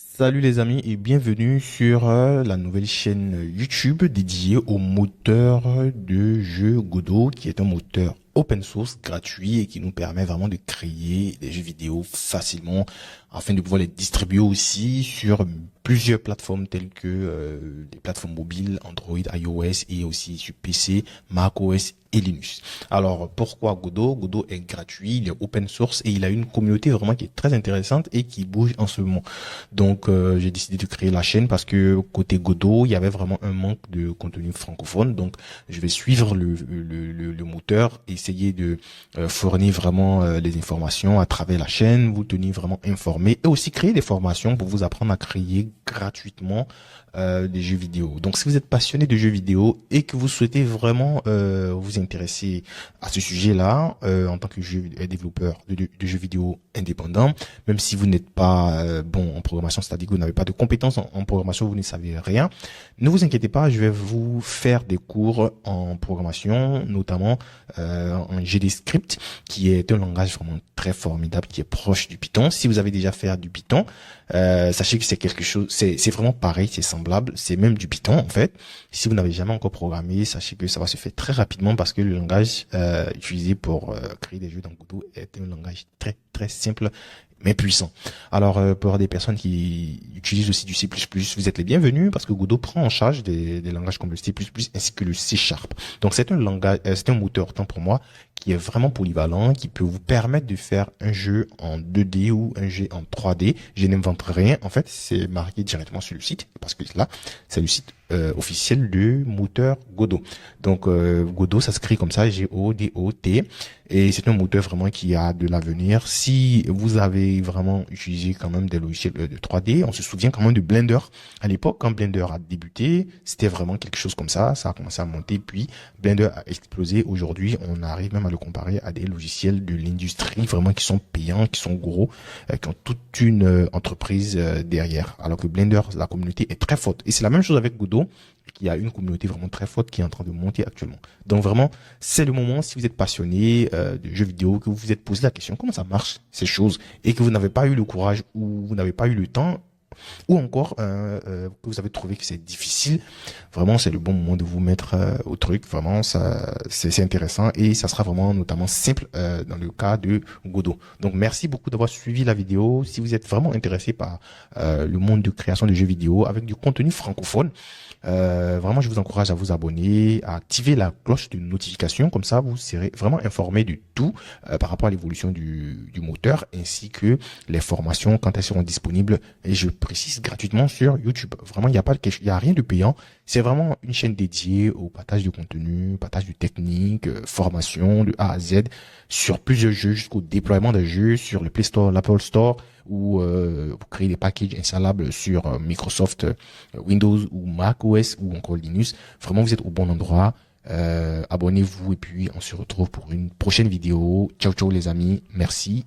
Salut les amis et bienvenue sur la nouvelle chaîne YouTube dédiée au moteur de jeu Godot qui est un moteur open source gratuit et qui nous permet vraiment de créer des jeux vidéo facilement afin de pouvoir les distribuer aussi sur plusieurs plateformes telles que les plateformes mobiles, Android, iOS et aussi sur PC, macOS et Linux. Alors pourquoi Godot? Godot est gratuit, il est open source et il a une communauté vraiment qui est très intéressante et qui bouge en ce moment. Donc j'ai décidé de créer la chaîne parce que côté Godot, il y avait vraiment un manque de contenu francophone. Donc je vais suivre le moteur, essayer de fournir vraiment les informations à travers la chaîne, vous tenir vraiment informé et aussi créer des formations pour vous apprendre à créer gratuitement des jeux vidéo. Donc si vous êtes passionné de jeux vidéo et que vous souhaitez vraiment vous intéresser à ce sujet-là en tant que développeur de jeux vidéo indépendant, même si vous n'êtes pas bon en programmation, c'est-à-dire que vous n'avez pas de compétences en programmation, vous ne savez rien, ne vous inquiétez pas, je vais vous faire des cours en programmation, notamment en GDScript, qui est un langage vraiment très formidable, qui est proche du Python. Si vous avez déjà fait du Python, sachez que c'est quelque chose, c'est vraiment pareil, c'est semblable, c'est même du Python en fait. Si vous n'avez jamais encore programmé, sachez que ça va se faire très rapidement parce que le langage utilisé pour créer des jeux dans Godot est un langage très très simple mais puissant. Alors pour des personnes qui utilisent aussi du C++, vous êtes les bienvenus parce que Godot prend en charge des langages comme le C++ ainsi que le C#. Donc c'est un langage, c'est un moteur tant pour moi qui est vraiment polyvalent, qui peut vous permettre de faire un jeu en 2D ou un jeu en 3D. Je n'invente rien. En fait, c'est marqué directement sur le site parce que là, c'est le site officiel du moteur Godot. Donc Godot, ça s'écrit comme ça, Godot, et c'est un moteur vraiment qui a de l'avenir. Si vous avez vraiment utilisé quand même des logiciels de 3D, on se souvient quand même de Blender. À l'époque, quand Blender a débuté, c'était vraiment quelque chose comme ça a commencé à monter, puis Blender a explosé. Aujourd'hui, on arrive même à le comparer à des logiciels de l'industrie vraiment qui sont payants, qui sont gros, qui ont toute une entreprise derrière. Alors que Blender, la communauté est très forte. Et c'est la même chose avec Godot, qui a une communauté vraiment très forte qui est en train de monter actuellement. Donc vraiment, c'est le moment, si vous êtes passionné de jeux vidéo, que vous vous êtes posé la question, comment ça marche ces choses, et que vous n'avez pas eu le courage ou vous n'avez pas eu le temps, ou encore que vous avez trouvé que c'est difficile, vraiment c'est le bon moment de vous mettre au truc. Vraiment ça c'est intéressant et ça sera vraiment notamment simple dans le cas de Godot. Donc merci beaucoup d'avoir suivi la vidéo. Si vous êtes vraiment intéressé par le monde de création de jeux vidéo avec du contenu francophone, vraiment je vous encourage à vous abonner, à activer la cloche de notification, comme ça vous serez vraiment informé de tout par rapport à l'évolution du moteur ainsi que les formations quand elles seront disponibles, et je précise gratuitement sur YouTube. Vraiment, il y a rien de payant. C'est vraiment une chaîne dédiée au partage de contenu, partage de techniques, formation de A à Z sur plusieurs jeux jusqu'au déploiement des jeux sur le Play Store, l'Apple Store, ou vous créez des packages installables sur Microsoft Windows ou Mac OS ou encore Linux. Vraiment, vous êtes au bon endroit. Abonnez-vous et puis on se retrouve pour une prochaine vidéo. Ciao ciao les amis, merci.